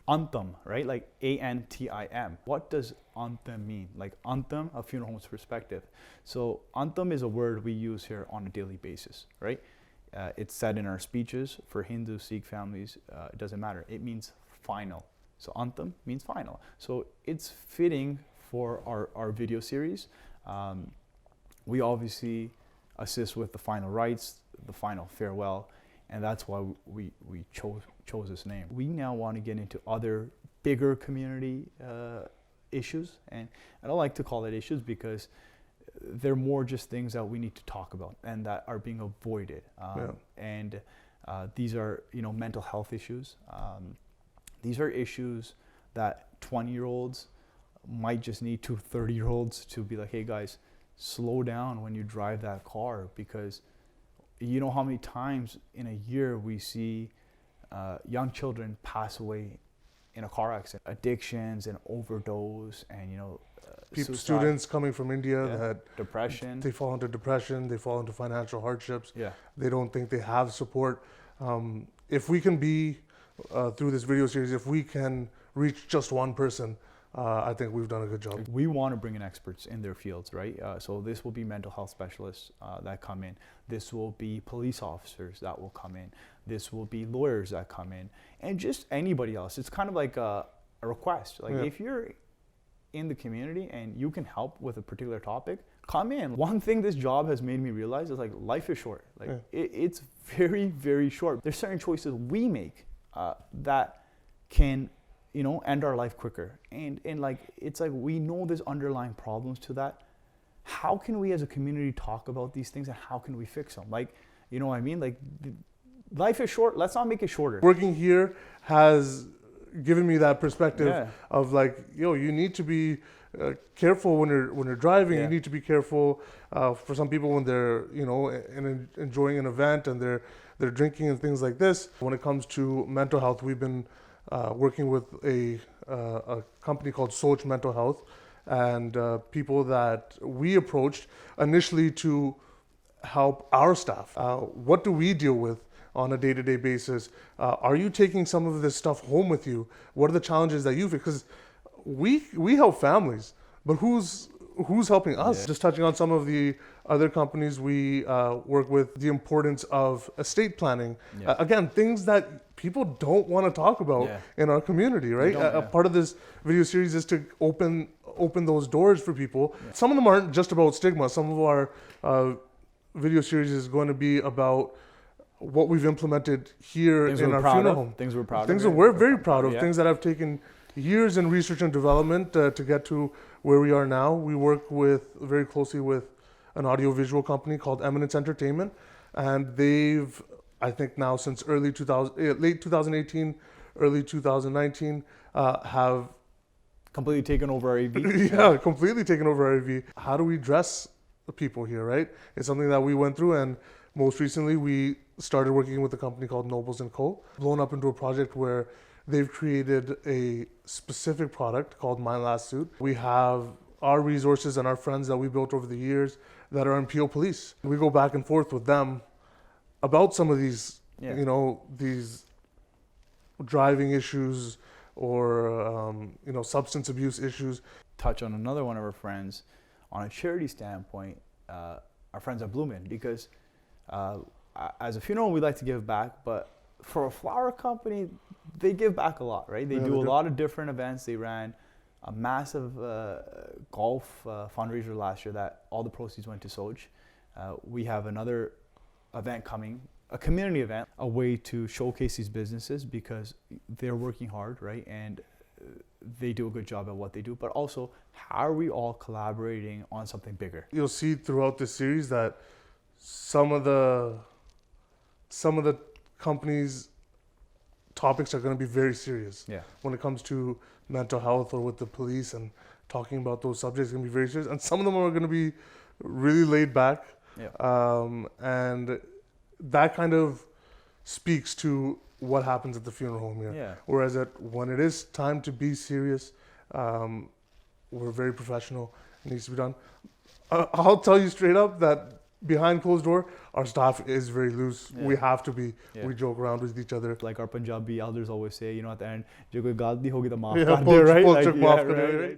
Antim, right? Like Antim. What does Antim mean? Like Antim, a funeral home's perspective. So Antim is a word we use here on a daily basis, right? It's said in our speeches for Hindu, Sikh families. It doesn't matter. It means final. So Antim means final. So it's fitting for our video series. We obviously assist with the final rites, the final farewell, and that's why we chose this name. We now want to get into other bigger community issues, and I don't like to call it issues because they're more just things that we need to talk about and that are being avoided. And these are, mental health issues. These are issues that 20-year-olds might just need to 30-year-olds to be like, hey guys, slow down when you drive that car, because you know how many times in a year we see young children pass away in a car accident. Addictions and overdose and, students coming from India that depression. They fall into depression, they fall into financial hardships. Yeah. They don't think they have support. If we can be, through this video series, if we can reach just one person, I think we've done a good job. We want to bring in experts in their fields, right? So this will be mental health specialists that come in. This will be police officers that will come in. This will be lawyers that come in, and just anybody else. It's kind of like a request. Like if you're in the community and you can help with a particular topic, come in. One thing this job has made me realize is like life is short. Like it's very, very short. There's certain choices we make that can end our life quicker. And like, it's like, we know there's underlying problems to that. How can we as a community talk about these things and how can we fix them? Like, you know what I mean? Like, life is short. Let's not make it shorter. Working here has given me that perspective of like, you need to be careful when you're driving. You need to be careful for some people when they're, enjoying an event and they're drinking and things like this. When it comes to mental health, we've been working with a company called Soch Mental Health, and people that we approached initially to help our staff. What do we deal with on a day-to-day basis? Are you taking some of this stuff home with you? What are the challenges that you face? Because we help families, but who's helping us? Just touching on some of the other companies we work with, the importance of estate planning. Again, things that people don't want to talk about in our community, right? A part of this video series is to open those doors for people. Some of them aren't just about stigma. Some of our video series is going to be about what we've implemented here in our funeral home. Things we're proud of. Things that we're very proud of. Things that have taken years in research and development to get to where we are now. We work very closely with an audiovisual company called Eminence Entertainment, and they've, I think now since late 2018, early 2019, have completely taken over our AV. Completely taken over our AV. How do we dress the people here, right? It's something that we went through, and most recently we started working with a company called Nobles & Co. Blown up into a project where they've created a specific product called My Last Suit. We have our resources and our friends that we built over the years that are in PO Police. We go back and forth with them about some of these, these driving issues or, substance abuse issues. Touch on another one of our friends on a charity standpoint, our friends at Bloomin', because as a funeral, we like to give back, but for a flower company, they give back a lot, right? They do a lot of different events. They ran a massive golf fundraiser last year that all the proceeds went to Soch. We have another event coming, a community event, a way to showcase these businesses because they're working hard, right? And they do a good job at what they do, but also how are we all collaborating on something bigger? You'll see throughout this series that some of the companies' topics are going to be very serious. When it comes to mental health or with the police and talking about those subjects, going to be very serious. And some of them are going to be really laid back. And that kind of speaks to what happens at the funeral home here. Whereas when it is time to be serious, we're very professional. It needs to be done. I'll tell you straight up that behind closed door, our staff is very loose. Yeah. We have to be. Yeah. We joke around with each other. Like our Punjabi elders always say, you know, at the end, "Jo koi galti hogi to maaf Yeah, kar de," right? pull Like, chuk yeah, maaf kar de, right, right? right.